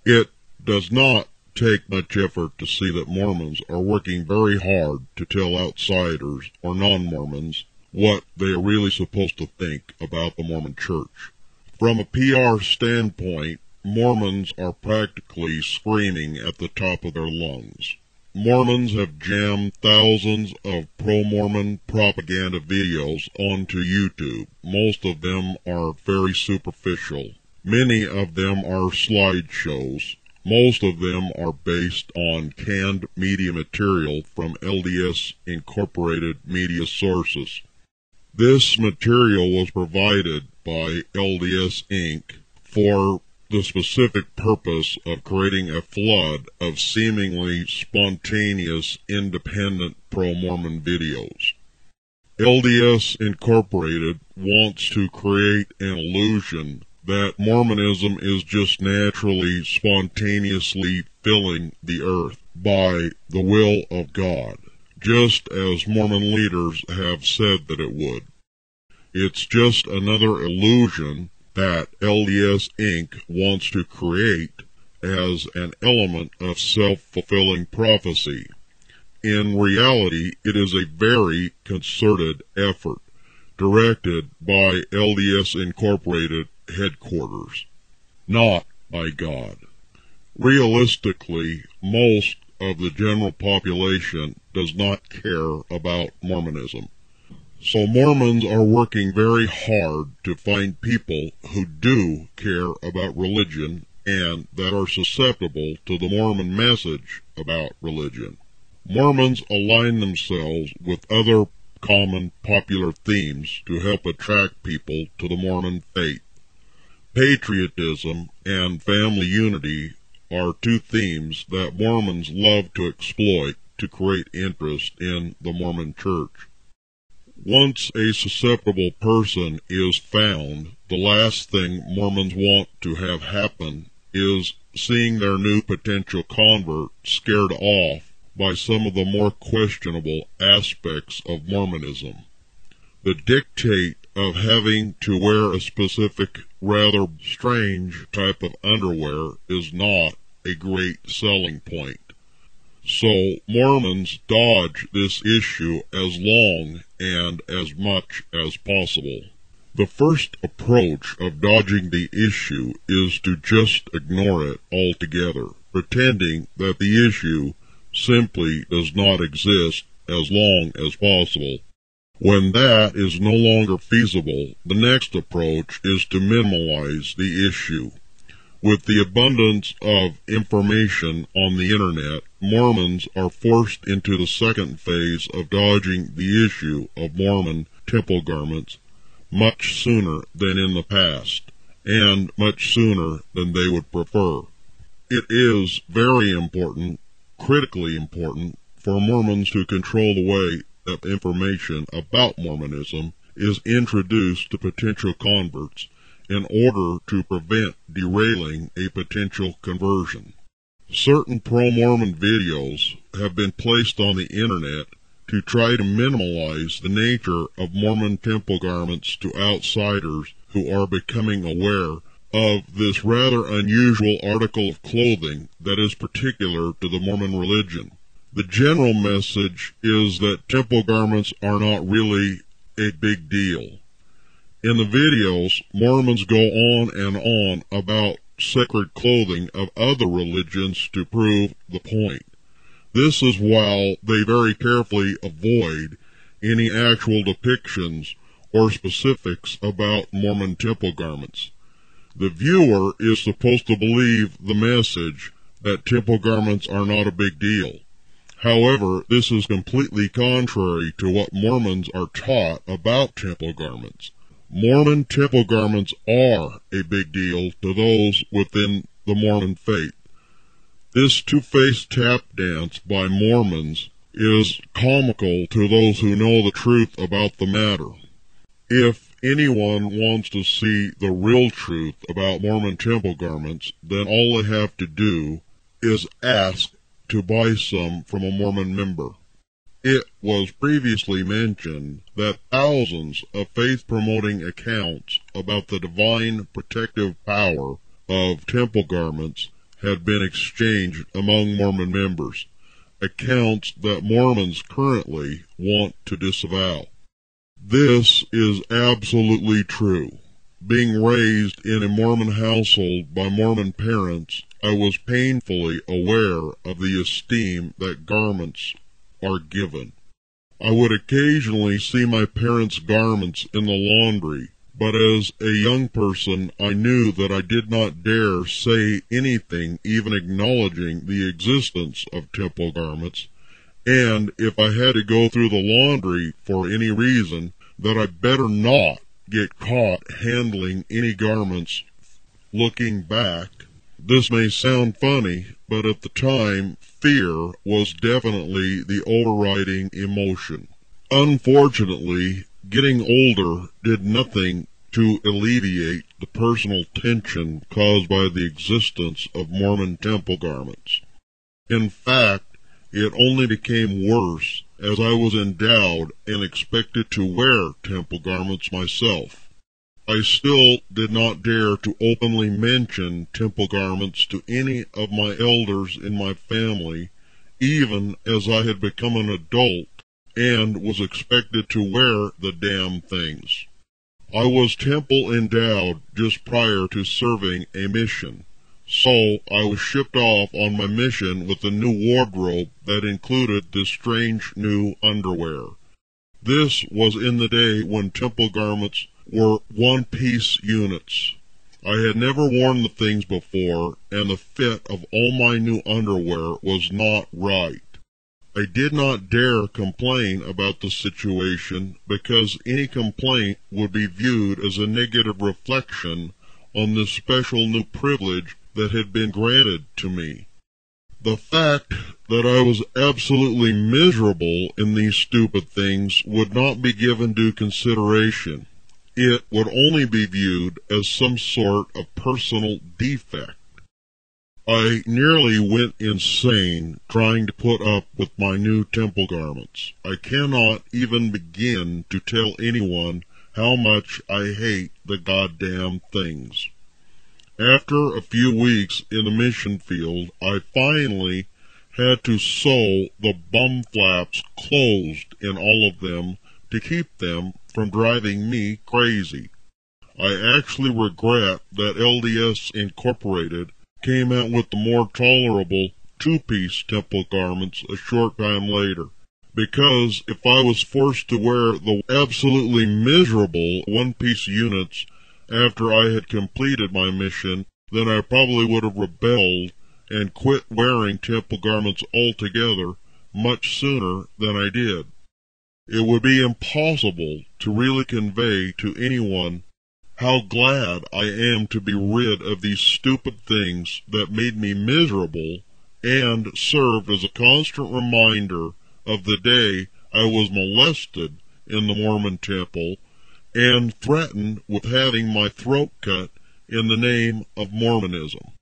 It does not take much effort to see that Mormons are working very hard to tell outsiders or non-Mormons what they are really supposed to think about the Mormon Church. From a PR standpoint, Mormons are practically screaming at the top of their lungs. Mormons have jammed thousands of pro-Mormon propaganda videos onto YouTube. Most of them are very superficial. Many of them are slideshows. Most of them are based on canned media material from LDS Incorporated media sources. This material was provided by LDS Inc. for the specific purpose of creating a flood of seemingly spontaneous, independent pro-Mormon videos. LDS Incorporated wants to create an illusion that Mormonism is just naturally, spontaneously filling the earth by the will of God, just as Mormon leaders have said that it would. It's just another illusion that LDS Inc. wants to create as an element of self-fulfilling prophecy. In reality, it is a very concerted effort directed by LDS Incorporated headquarters, not by God. Realistically, most of the general population does not care about Mormonism. So Mormons are working very hard to find people who do care about religion and that are susceptible to the Mormon message about religion. Mormons align themselves with other common popular themes to help attract people to the Mormon faith. Patriotism and family unity are two themes that Mormons love to exploit to create interest in the Mormon Church. Once a susceptible person is found, the last thing Mormons want to have happen is seeing their new potential convert scared off by some of the more questionable aspects of Mormonism. The dictate of having to wear a specific, rather strange type of underwear is not a great selling point. So Mormons dodge this issue as long and as much as possible. The first approach of dodging the issue is to just ignore it altogether, pretending that the issue simply does not exist as long as possible. When that is no longer feasible, the next approach is to minimize the issue. With the abundance of information on the Internet, Mormons are forced into the second phase of dodging the issue of Mormon temple garments much sooner than in the past, and much sooner than they would prefer. It is very important, critically important, for Mormons to control the way that information about Mormonism is introduced to potential converts in order to prevent derailing a potential conversion. Certain pro-Mormon videos have been placed on the Internet to try to minimize the nature of Mormon temple garments to outsiders who are becoming aware of this rather unusual article of clothing that is particular to the Mormon religion. The general message is that temple garments are not really a big deal. In the videos, Mormons go on and on about sacred clothing of other religions to prove the point. This is while they very carefully avoid any actual depictions or specifics about Mormon temple garments. The viewer is supposed to believe the message that temple garments are not a big deal. However, this is completely contrary to what Mormons are taught about temple garments. Mormon temple garments are a big deal to those within the Mormon faith. This two-faced tap dance by Mormons is comical to those who know the truth about the matter. If anyone wants to see the real truth about Mormon temple garments, then all they have to do is ask to buy some from a Mormon member. It was previously mentioned that thousands of faith-promoting accounts about the divine protective power of temple garments had been exchanged among Mormon members, accounts that Mormons currently want to disavow. This is absolutely true. Being raised in a Mormon household by Mormon parents, I was painfully aware of the esteem that garments are given. I would occasionally see my parents' garments in the laundry, but as a young person I knew that I did not dare say anything even acknowledging the existence of temple garments, and if I had to go through the laundry for any reason, that I better not get caught handling any garments. Looking back, this may sound funny, but at the time, fear was definitely the overriding emotion. Unfortunately, getting older did nothing to alleviate the personal tension caused by the existence of Mormon temple garments. In fact, it only became worse as I was endowed and expected to wear temple garments myself. I still did not dare to openly mention temple garments to any of my elders in my family, even as I had become an adult and was expected to wear the damn things. I was temple endowed just prior to serving a mission, so I was shipped off on my mission with a new wardrobe that included this strange new underwear. This was in the day when temple garments were one-piece units. I had never worn the things before, and the fit of all my new underwear was not right. I did not dare complain about the situation because any complaint would be viewed as a negative reflection on this special new privilege that had been granted to me. The fact that I was absolutely miserable in these stupid things would not be given due consideration. It would only be viewed as some sort of personal defect. I nearly went insane trying to put up with my new temple garments. I cannot even begin to tell anyone how much I hate the goddamn things. After a few weeks in the mission field, I finally had to sew the bum flaps closed in all of them to keep them from driving me crazy. I actually regret that LDS Incorporated came out with the more tolerable two-piece temple garments a short time later, because if I was forced to wear the absolutely miserable one-piece units after I had completed my mission, then I probably would have rebelled and quit wearing temple garments altogether much sooner than I did. It would be impossible to really convey to anyone how glad I am to be rid of these stupid things that made me miserable and served as a constant reminder of the day I was molested in the Mormon temple and threatened with having my throat cut in the name of Mormonism.